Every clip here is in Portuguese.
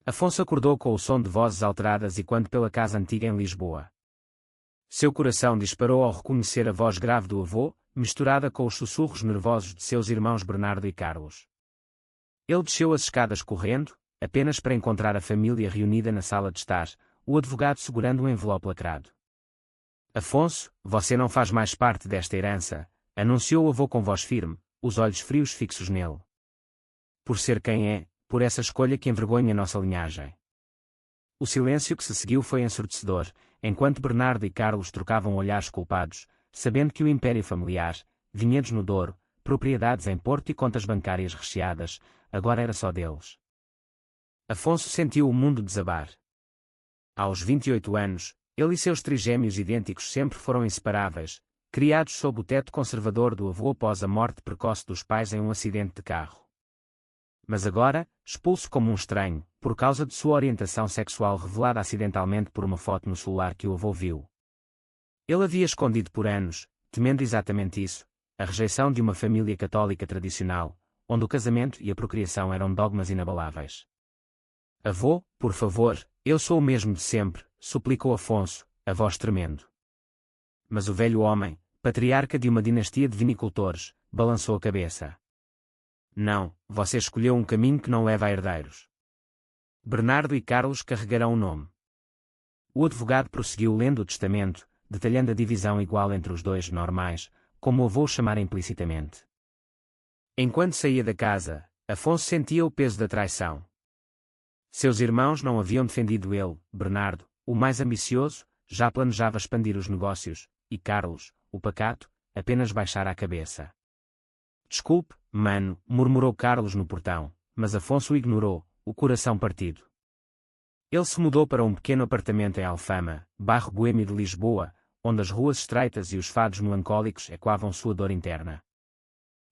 Afonso acordou com o som de vozes alteradas e quando pela casa antiga em Lisboa. Seu coração disparou ao reconhecer a voz grave do avô, misturada com os sussurros nervosos de seus irmãos Bernardo e Carlos. Ele desceu as escadas correndo, apenas para encontrar a família reunida na sala de estar, o advogado segurando um envelope lacrado. Afonso, você não faz mais parte desta herança, anunciou o avô com voz firme, os olhos frios fixos nele. Por ser quem é, por essa escolha que envergonha nossa linhagem. O silêncio que se seguiu foi ensurdecedor, enquanto Bernardo e Carlos trocavam olhares culpados, sabendo que o império familiar, vinhedos no Douro, propriedades em Porto e contas bancárias recheadas, agora era só deles. Afonso sentiu o mundo desabar. Aos 28 anos, ele e seus trigêmeos idênticos sempre foram inseparáveis, criados sob o teto conservador do avô após a morte precoce dos pais em um acidente de carro. Mas agora, expulso como um estranho, por causa de sua orientação sexual revelada acidentalmente por uma foto no celular que o avô viu. Ele havia escondido por anos, temendo exatamente isso, a rejeição de uma família católica tradicional, onde o casamento e a procriação eram dogmas inabaláveis. Avô, por favor, eu sou o mesmo de sempre, suplicou Afonso, a voz tremendo. Mas o velho homem, patriarca de uma dinastia de vinicultores, balançou a cabeça. Não, você escolheu um caminho que não leva a herdeiros. Bernardo e Carlos carregarão o nome. O advogado prosseguiu lendo o testamento, detalhando a divisão igual entre os dois normais, como o avô chamara implicitamente. Enquanto saía da casa, Afonso sentia o peso da traição. Seus irmãos não haviam defendido ele, Bernardo, o mais ambicioso, já planejava expandir os negócios, e Carlos, o pacato, apenas baixara a cabeça. Desculpe, mano, murmurou Carlos no portão, mas Afonso o ignorou, o coração partido. Ele se mudou para um pequeno apartamento em Alfama, bairro boêmio de Lisboa, onde as ruas estreitas e os fados melancólicos ecoavam sua dor interna.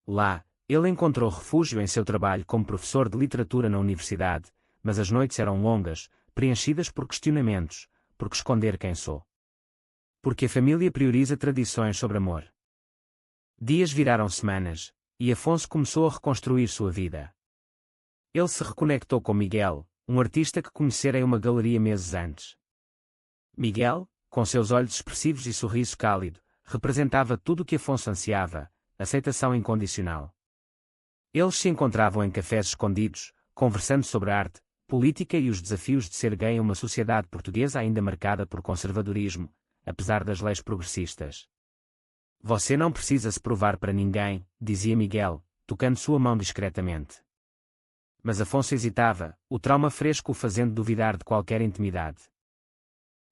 Lá, ele encontrou refúgio em seu trabalho como professor de literatura na universidade, mas as noites eram longas, preenchidas por questionamentos, por que esconder quem sou. Porque a família prioriza tradições sobre amor. Dias viraram semanas, e Afonso começou a reconstruir sua vida. Ele se reconectou com Miguel, um artista que conhecera em uma galeria meses antes. Miguel, com seus olhos expressivos e sorriso cálido, representava tudo o que Afonso ansiava, aceitação incondicional. Eles se encontravam em cafés escondidos, conversando sobre arte, política e os desafios de ser gay em uma sociedade portuguesa ainda marcada por conservadorismo, apesar das leis progressistas. Você não precisa se provar para ninguém, dizia Miguel, tocando sua mão discretamente. Mas Afonso hesitava, o trauma fresco o fazendo duvidar de qualquer intimidade.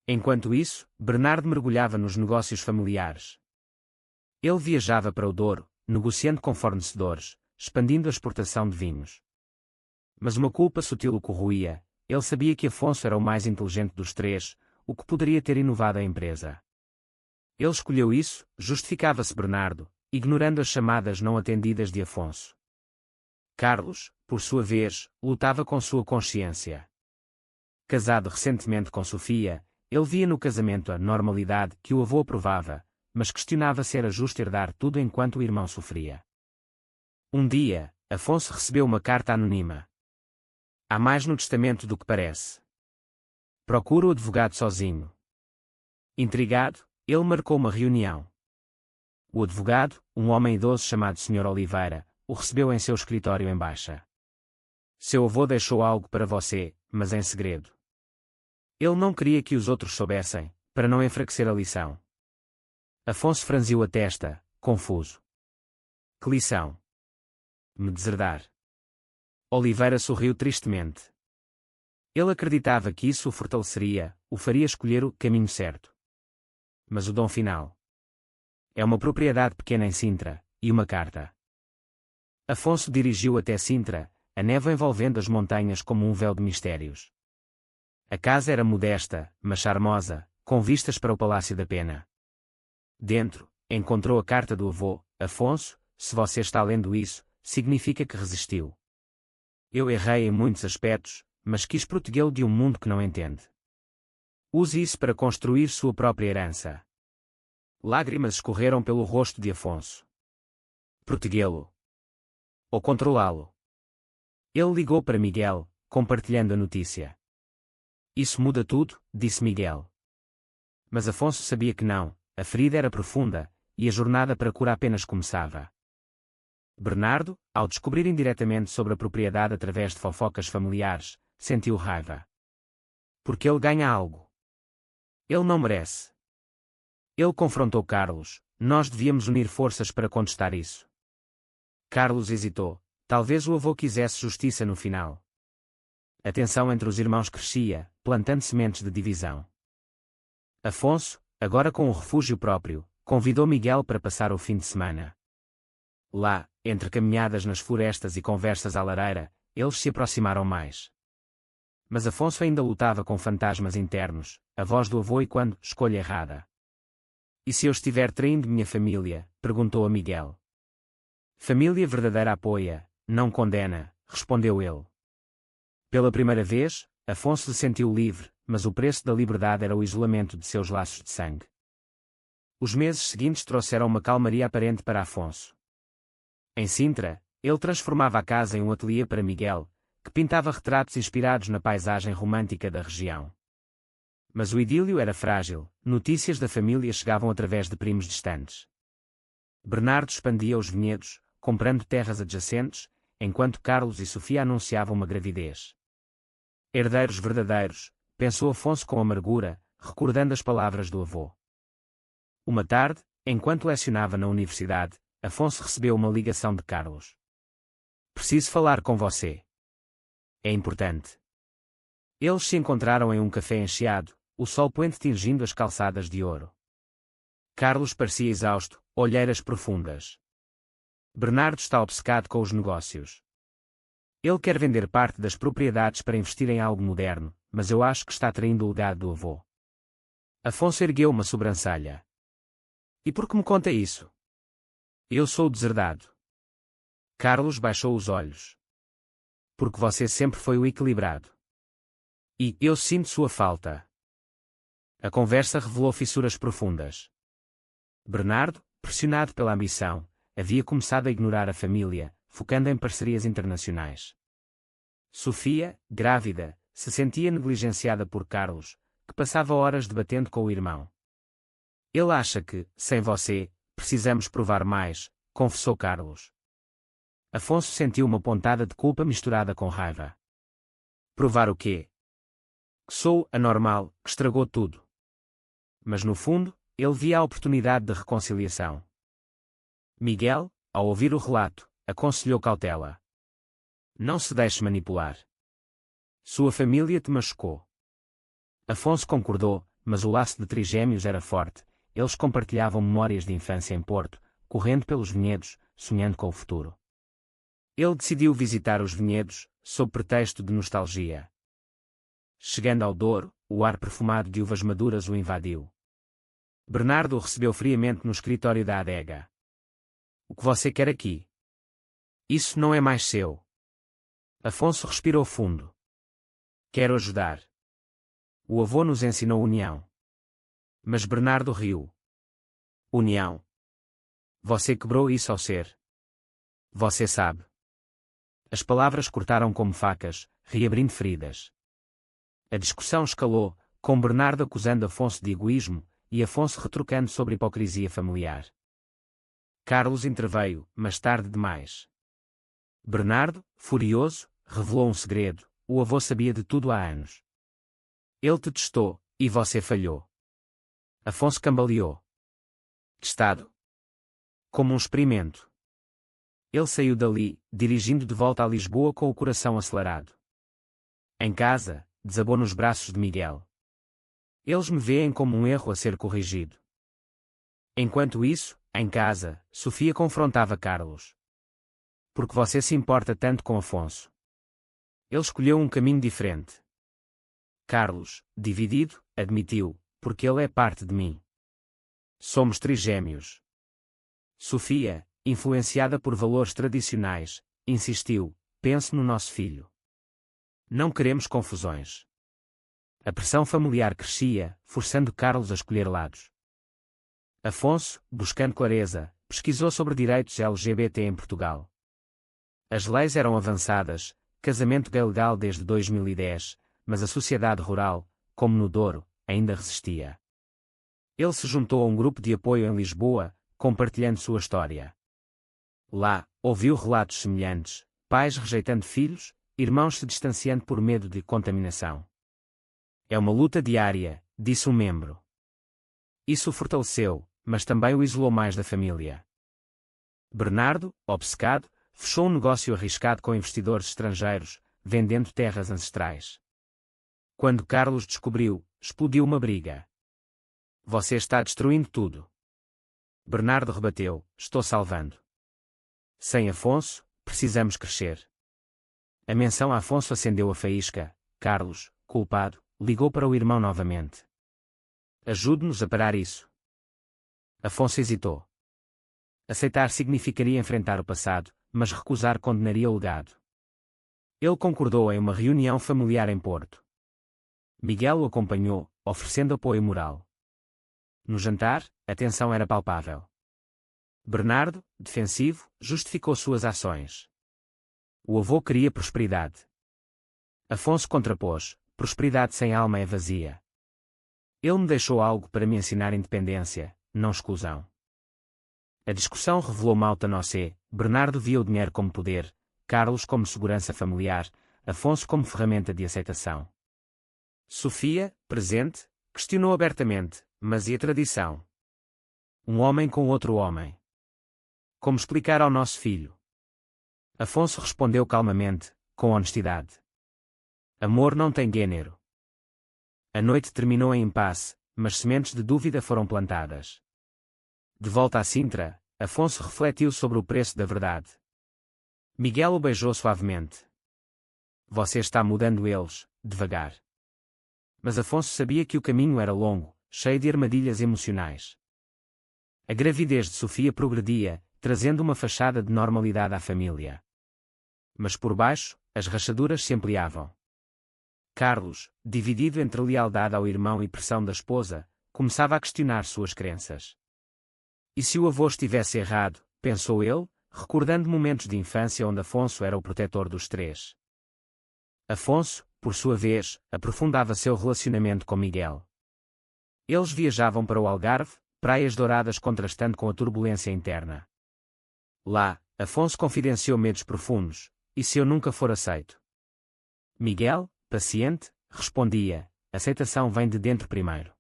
Enquanto isso, Bernardo mergulhava nos negócios familiares. Ele viajava para o Douro, negociando com fornecedores, expandindo a exportação de vinhos. Mas uma culpa sutil o corroía, ele sabia que Afonso era o mais inteligente dos três, o que poderia ter inovado a empresa. Ele escolheu isso, justificava-se Bernardo, ignorando as chamadas não atendidas de Afonso. Carlos, por sua vez, lutava com sua consciência. Casado recentemente com Sofia, ele via no casamento a normalidade que o avô aprovava, mas questionava se era justo herdar tudo enquanto o irmão sofria. Um dia, Afonso recebeu uma carta anônima. Há mais no testamento do que parece. Procura o advogado sozinho. Intrigado, ele marcou uma reunião. O advogado, um homem idoso chamado Sr. Oliveira, o recebeu em seu escritório em Baixa. Seu avô deixou algo para você, mas em segredo. Ele não queria que os outros soubessem, para não enfraquecer a lição. Afonso franziu a testa, confuso. Que lição? Me deserdar. Oliveira sorriu tristemente. Ele acreditava que isso o fortaleceria, o faria escolher o caminho certo. Mas o dom final. É uma propriedade pequena em Sintra, e uma carta. Afonso dirigiu até Sintra, a névoa envolvendo as montanhas como um véu de mistérios. A casa era modesta, mas charmosa, com vistas para o Palácio da Pena. Dentro, encontrou a carta do avô. Afonso, se você está lendo isso, significa que resistiu. Eu errei em muitos aspectos, mas quis protegê-lo de um mundo que não entende. Use isso para construir sua própria herança. Lágrimas escorreram pelo rosto de Afonso. Protegê-lo. Ou controlá-lo. Ele ligou para Miguel, compartilhando a notícia. Isso muda tudo, disse Miguel. Mas Afonso sabia que não, a ferida era profunda, e a jornada para cura apenas começava. Bernardo, ao descobrir indiretamente sobre a propriedade através de fofocas familiares, sentiu raiva. Porque ele ganha algo. Ele não merece. Ele confrontou Carlos, nós devíamos unir forças para contestar isso. Carlos hesitou, talvez o avô quisesse justiça no final. A tensão entre os irmãos crescia, plantando sementes de divisão. Afonso, agora com um refúgio próprio, convidou Miguel para passar o fim de semana. Lá, entre caminhadas nas florestas e conversas à lareira, eles se aproximaram mais. Mas Afonso ainda lutava com fantasmas internos, a voz do avô e quando, escolha errada. E se eu estiver traindo minha família? Perguntou a Miguel. Família verdadeira apoia, não condena, respondeu ele. Pela primeira vez, Afonso se sentiu livre, mas o preço da liberdade era o isolamento de seus laços de sangue. Os meses seguintes trouxeram uma calmaria aparente para Afonso. Em Sintra, ele transformava a casa em um ateliê para Miguel, que pintava retratos inspirados na paisagem romântica da região. Mas o idílio era frágil, notícias da família chegavam através de primos distantes. Bernardo expandia os vinhedos, comprando terras adjacentes, enquanto Carlos e Sofia anunciavam uma gravidez. Herdeiros verdadeiros, pensou Afonso com amargura, recordando as palavras do avô. Uma tarde, enquanto lecionava na universidade, Afonso recebeu uma ligação de Carlos. Preciso falar com você. É importante. Eles se encontraram em um café encheado, o sol poente tingindo as calçadas de ouro. Carlos parecia exausto, olheiras profundas. Bernardo está obcecado com os negócios. Ele quer vender parte das propriedades para investir em algo moderno, mas eu acho que está traindo o legado do avô. Afonso ergueu uma sobrancelha. E por que me conta isso? Eu sou deserdado. Carlos baixou os olhos. Porque você sempre foi o equilibrado. E eu sinto sua falta. A conversa revelou fissuras profundas. Bernardo, pressionado pela ambição, havia começado a ignorar a família, focando em parcerias internacionais. Sofia, grávida, se sentia negligenciada por Carlos, que passava horas debatendo com o irmão. Ele acha que, sem você, precisamos provar mais, confessou Carlos. Afonso sentiu uma pontada de culpa misturada com raiva. Provar o quê? Que sou anormal, que estragou tudo. Mas no fundo, ele via a oportunidade de reconciliação. Miguel, ao ouvir o relato, aconselhou cautela. Não se deixe manipular. Sua família te machucou. Afonso concordou, mas o laço de trigêmeos era forte, eles compartilhavam memórias de infância em Porto, correndo pelos vinhedos, sonhando com o futuro. Ele decidiu visitar os vinhedos, sob pretexto de nostalgia. Chegando ao Douro, o ar perfumado de uvas maduras o invadiu. Bernardo o recebeu friamente no escritório da adega. O que você quer aqui? Isso não é mais seu. Afonso respirou fundo. Quero ajudar. O avô nos ensinou união. Mas Bernardo riu. União. Você quebrou isso ao ser. Você sabe. As palavras cortaram como facas, reabrindo feridas. A discussão escalou, com Bernardo acusando Afonso de egoísmo, e Afonso retrucando sobre hipocrisia familiar. Carlos interveio, mas tarde demais. Bernardo, furioso, revelou um segredo: o avô sabia de tudo há anos. Ele te testou, e você falhou. Afonso cambaleou. Testado. Como um experimento. Ele saiu dali, dirigindo de volta a Lisboa com o coração acelerado. Em casa, desabou nos braços de Miguel. Eles me veem como um erro a ser corrigido. Enquanto isso, em casa, Sofia confrontava Carlos. Porque você se importa tanto com Afonso? Ele escolheu um caminho diferente. Carlos, dividido, admitiu, porque ele é parte de mim. Somos trigêmeos. Sofia, influenciada por valores tradicionais, insistiu, pense no nosso filho. Não queremos confusões. A pressão familiar crescia, forçando Carlos a escolher lados. Afonso, buscando clareza, pesquisou sobre direitos LGBT em Portugal. As leis eram avançadas, casamento legal desde 2010, mas a sociedade rural, como no Douro, ainda resistia. Ele se juntou a um grupo de apoio em Lisboa, compartilhando sua história. Lá, ouviu relatos semelhantes, pais rejeitando filhos, irmãos se distanciando por medo de contaminação. É uma luta diária, disse um membro. Isso o fortaleceu, mas também o isolou mais da família. Bernardo, obcecado, fechou um negócio arriscado com investidores estrangeiros, vendendo terras ancestrais. Quando Carlos descobriu, explodiu uma briga. Você está destruindo tudo. Bernardo rebateu, estou salvando. Sem Afonso, precisamos crescer. A menção a Afonso acendeu a faísca. Carlos, culpado, ligou para o irmão novamente. Ajude-nos a parar isso. Afonso hesitou. Aceitar significaria enfrentar o passado, mas recusar condenaria o legado. Ele concordou em uma reunião familiar em Porto. Miguel o acompanhou, oferecendo apoio moral. No jantar, a tensão era palpável. Bernardo, defensivo, justificou suas ações. O avô queria prosperidade. Afonso contrapôs, prosperidade sem alma é vazia. Ele me deixou algo para me ensinar independência, não exclusão. A discussão revelou malta nocê. Bernardo via o dinheiro como poder, Carlos como segurança familiar, Afonso como ferramenta de aceitação. Sofia, presente, questionou abertamente, mas e a tradição? Um homem com outro homem. Como explicar ao nosso filho? Afonso respondeu calmamente, com honestidade. Amor não tem gênero. A noite terminou em impasse, mas sementes de dúvida foram plantadas. De volta a Sintra, Afonso refletiu sobre o preço da verdade. Miguel o beijou suavemente. Você está mudando eles, devagar. Mas Afonso sabia que o caminho era longo, cheio de armadilhas emocionais. A gravidez de Sofia progredia, trazendo uma fachada de normalidade à família. Mas por baixo, as rachaduras se ampliavam. Carlos, dividido entre lealdade ao irmão e pressão da esposa, começava a questionar suas crenças. E se o avô estivesse errado, pensou ele, recordando momentos de infância onde Afonso era o protetor dos três. Afonso, por sua vez, aprofundava seu relacionamento com Miguel. Eles viajavam para o Algarve, praias douradas contrastando com a turbulência interna. Lá, Afonso confidenciou medos profundos, e se eu nunca for aceito? Miguel, paciente, respondia, aceitação vem de dentro primeiro.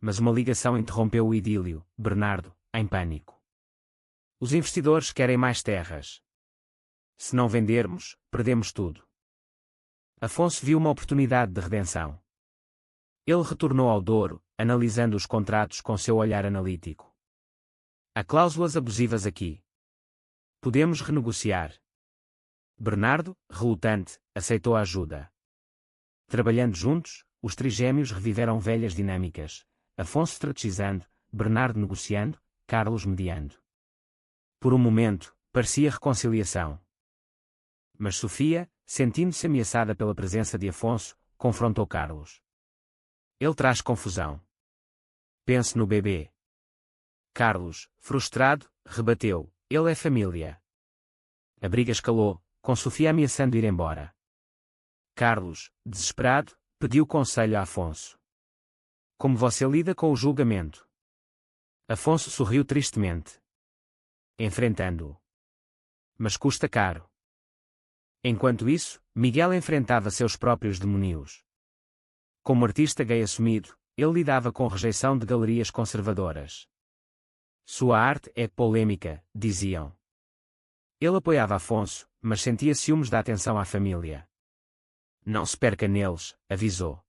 Mas uma ligação interrompeu o idílio, Bernardo, em pânico. Os investidores querem mais terras. Se não vendermos, perdemos tudo. Afonso viu uma oportunidade de redenção. Ele retornou ao Douro, analisando os contratos com seu olhar analítico. Há cláusulas abusivas aqui. Podemos renegociar. Bernardo, relutante, aceitou a ajuda. Trabalhando juntos, os trigêmeos reviveram velhas dinâmicas, Afonso estrategizando, Bernardo negociando, Carlos mediando. Por um momento, parecia reconciliação. Mas Sofia, sentindo-se ameaçada pela presença de Afonso, confrontou Carlos. Ele traz confusão. Pense no bebê. Carlos, frustrado, rebateu, ele é família. A briga escalou, com Sofia ameaçando ir embora. Carlos, desesperado, pediu conselho a Afonso. Como você lida com o julgamento? Afonso sorriu tristemente. Enfrentando-o. Mas custa caro. Enquanto isso, Miguel enfrentava seus próprios demônios. Como artista gay assumido, ele lidava com rejeição de galerias conservadoras. Sua arte é polêmica, diziam. Ele apoiava Afonso, mas sentia ciúmes da atenção à família. Não se perca neles, avisou.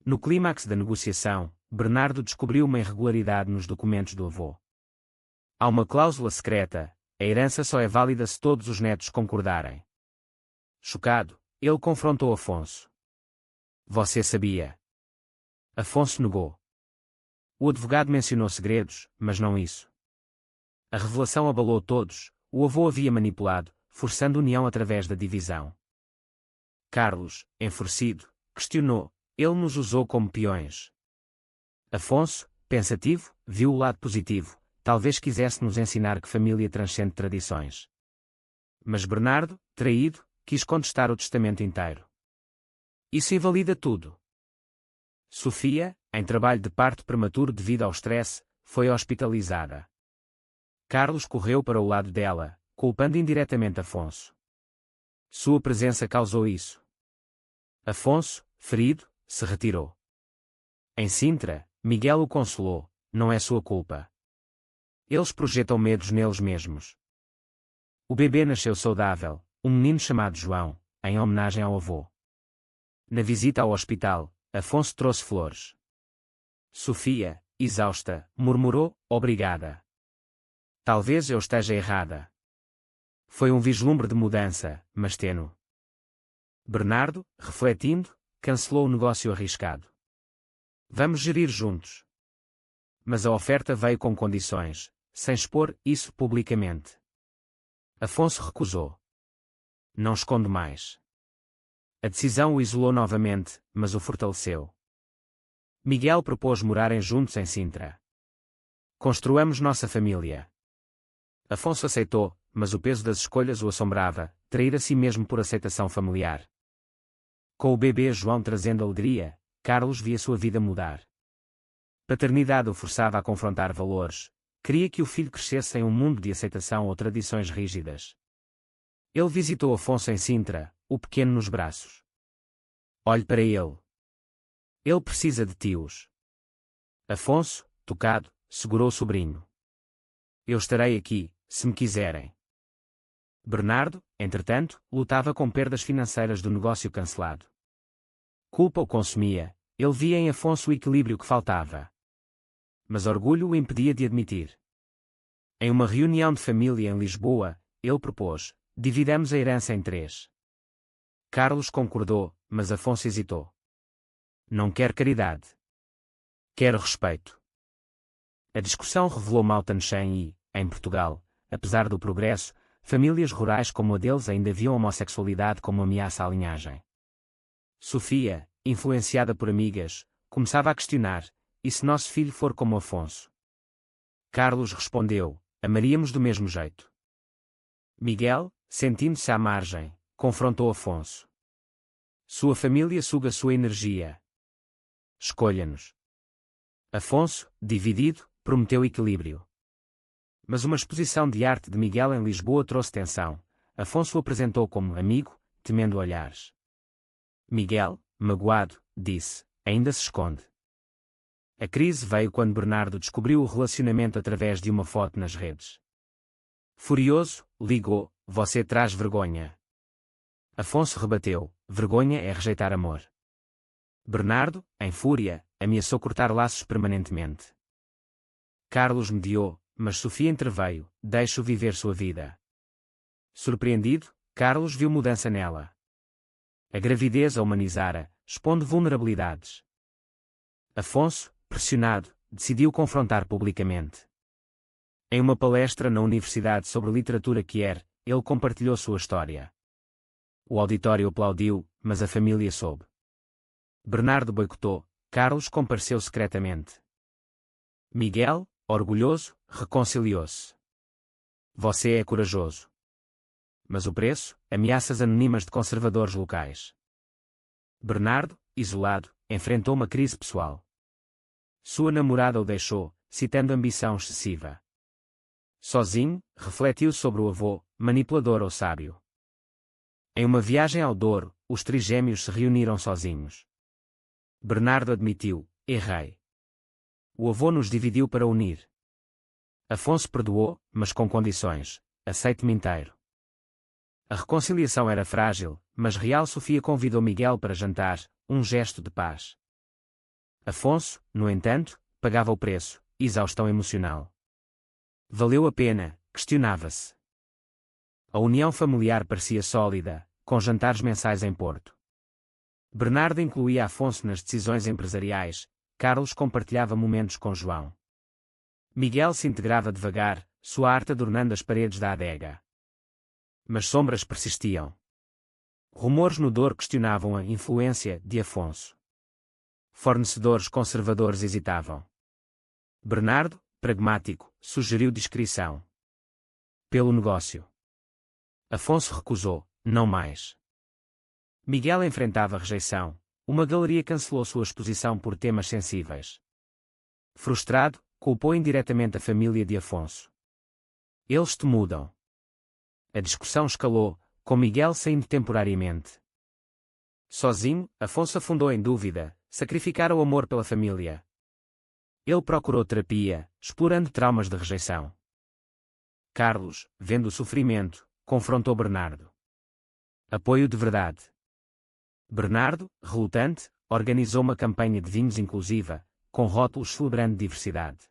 No clímax da negociação, Bernardo descobriu uma irregularidade nos documentos do avô. Há uma cláusula secreta, a herança só é válida se todos os netos concordarem. Chocado, ele confrontou Afonso. Você sabia? Afonso negou. O advogado mencionou segredos, mas não isso. A revelação abalou todos, o avô havia manipulado, forçando união através da divisão. Carlos, enfurecido, questionou, ele nos usou como peões. Afonso, pensativo, viu o lado positivo, talvez quisesse nos ensinar que família transcende tradições. Mas Bernardo, traído, quis contestar o testamento inteiro. Isso invalida tudo. Sofia, em trabalho de parto prematuro devido ao estresse, foi hospitalizada. Carlos correu para o lado dela, culpando indiretamente Afonso. Sua presença causou isso. Afonso, ferido, se retirou. Em Sintra, Miguel o consolou: não é sua culpa. Eles projetam medos neles mesmos. O bebê nasceu saudável, um menino chamado João, em homenagem ao avô. Na visita ao hospital, Afonso trouxe flores. Sofia, exausta, murmurou: obrigada. Talvez eu esteja errada. Foi um vislumbre de mudança, mas tênue. Bernardo, refletindo, cancelou o negócio arriscado. Vamos gerir juntos. Mas a oferta veio com condições, sem expor isso publicamente. Afonso recusou. Não escondo mais. A decisão o isolou novamente, mas o fortaleceu. Miguel propôs morarem juntos em Sintra. Construamos nossa família. Afonso aceitou, mas o peso das escolhas o assombrava, trair a si mesmo por aceitação familiar. Com o bebê João trazendo alegria, Carlos via sua vida mudar. Paternidade o forçava a confrontar valores, queria que o filho crescesse em um mundo de aceitação ou tradições rígidas. Ele visitou Afonso em Sintra, o pequeno nos braços. Olhe para ele. Ele precisa de tios. Afonso, tocado, segurou o sobrinho. Eu estarei aqui, se me quiserem. Bernardo, entretanto, lutava com perdas financeiras do negócio cancelado. Culpa o consumia, ele via em Afonso o equilíbrio que faltava. Mas orgulho o impedia de admitir. Em uma reunião de família em Lisboa, ele propôs: dividamos a herança em 3. Carlos concordou, mas Afonso hesitou. Não quer caridade. Quero respeito. A discussão revelou Mauthausen e, em Portugal, apesar do progresso, famílias rurais como a deles ainda viam a homossexualidade como ameaça à linhagem. Sofia, influenciada por amigas, começava a questionar: e se nosso filho for como Afonso? Carlos respondeu: amaríamos do mesmo jeito. Miguel, sentindo-se à margem, confrontou Afonso. Sua família suga sua energia. Escolha-nos. Afonso, dividido, prometeu equilíbrio. Mas uma exposição de arte de Miguel em Lisboa trouxe tensão. Afonso o apresentou como amigo, temendo olhares. Miguel, magoado, disse: ainda se esconde. A crise veio quando Bernardo descobriu o relacionamento através de uma foto nas redes. Furioso, ligou: você traz vergonha. Afonso rebateu: vergonha é rejeitar amor. Bernardo, em fúria, ameaçou cortar laços permanentemente. Carlos mediou, mas Sofia interveio: deixe-o viver sua vida. Surpreendido, Carlos viu mudança nela. A gravidez a humanizara, expondo vulnerabilidades. Afonso, pressionado, decidiu confrontar publicamente. Em uma palestra na universidade sobre literatura queer, ele compartilhou sua história. O auditório aplaudiu, mas a família soube. Bernardo boicotou, Carlos compareceu secretamente. Miguel, orgulhoso, reconciliou-se. Você é corajoso. Mas o preço? Ameaças anônimas de conservadores locais. Bernardo, isolado, enfrentou uma crise pessoal. Sua namorada o deixou, citando ambição excessiva. Sozinho, refletiu sobre o avô, manipulador ou sábio. Em uma viagem ao Douro, os trigêmeos se reuniram sozinhos. Bernardo admitiu: errei. O avô nos dividiu para unir. Afonso perdoou, mas com condições: aceite-me inteiro. A reconciliação era frágil, mas Real Sofia convidou Miguel para jantar, um gesto de paz. Afonso, no entanto, pagava o preço: exaustão emocional. Valeu a pena, questionava-se. A união familiar parecia sólida, com jantares mensais em Porto. Bernardo incluía Afonso nas decisões empresariais, Carlos compartilhava momentos com João. Miguel se integrava devagar, sua arte adornando as paredes da adega. Mas sombras persistiam. Rumores no Douro questionavam a influência de Afonso. Fornecedores conservadores hesitavam. Bernardo, pragmático, sugeriu discrição. Pelo negócio. Afonso recusou: não mais. Miguel enfrentava rejeição. Uma galeria cancelou sua exposição por temas sensíveis. Frustrado, culpou indiretamente a família de Afonso. Eles te mudam. A discussão escalou, com Miguel saindo temporariamente. Sozinho, Afonso afundou em dúvida, sacrificar o amor pela família. Ele procurou terapia, explorando traumas de rejeição. Carlos, vendo o sofrimento, confrontou Bernardo. Apoio de verdade. Bernardo, relutante, organizou uma campanha de vinhos inclusiva, com rótulos celebrando diversidade.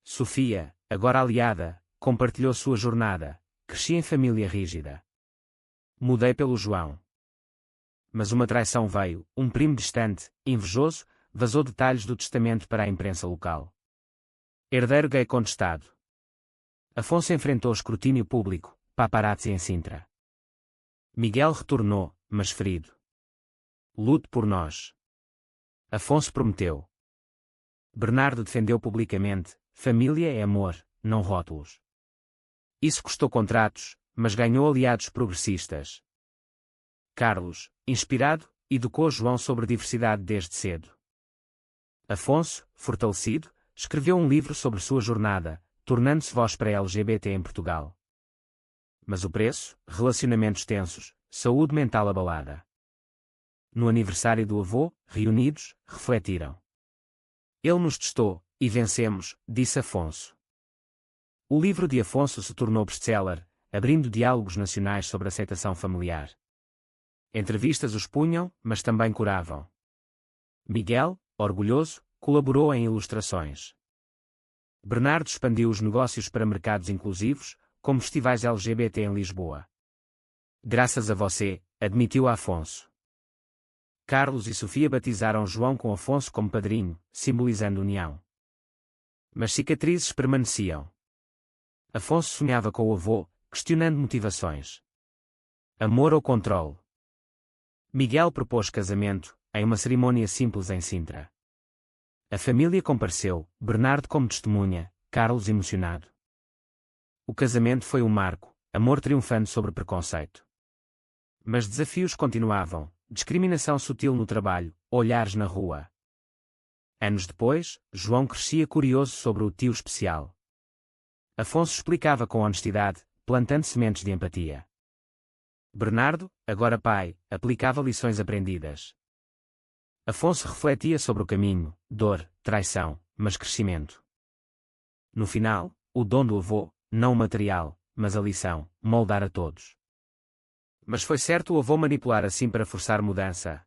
Sofia, agora aliada, compartilhou sua jornada. Cresci em família rígida. Mudei pelo João. Mas uma traição veio. Um primo distante, invejoso, vazou detalhes do testamento para a imprensa local. Herdeiro gay contestado. Afonso enfrentou escrutínio público, paparazzi em Sintra. Miguel retornou, mas ferido. Lute por nós. Afonso prometeu. Bernardo defendeu publicamente: família é amor, não rótulos. Isso custou contratos, mas ganhou aliados progressistas. Carlos, inspirado, educou João sobre diversidade desde cedo. Afonso, fortalecido, escreveu um livro sobre sua jornada, tornando-se voz para LGBT em Portugal. Mas o preço: relacionamentos tensos, saúde mental abalada. No aniversário do avô, reunidos, refletiram. Ele nos testou, e vencemos, disse Afonso. O livro de Afonso se tornou best-seller, abrindo diálogos nacionais sobre aceitação familiar. Entrevistas os punham, mas também curavam. Miguel, orgulhoso, colaborou em ilustrações. Bernardo expandiu os negócios para mercados inclusivos, como festivais LGBT em Lisboa. Graças a você, admitiu Afonso. Carlos e Sofia batizaram João com Afonso como padrinho, simbolizando união. Mas cicatrizes permaneciam. Afonso sonhava com o avô, questionando motivações. Amor ou controle? Miguel propôs casamento, em uma cerimônia simples em Sintra. A família compareceu, Bernardo como testemunha, Carlos emocionado. O casamento foi um marco, amor triunfando sobre preconceito. Mas desafios continuavam, discriminação sutil no trabalho, olhares na rua. Anos depois, João crescia curioso sobre o tio especial. Afonso explicava com honestidade, plantando sementes de empatia. Bernardo, agora pai, aplicava lições aprendidas. Afonso refletia sobre o caminho, dor, traição, mas crescimento. No final, o dom do avô, não o material, mas a lição, moldar a todos. Mas foi certo o avô manipular assim para forçar mudança?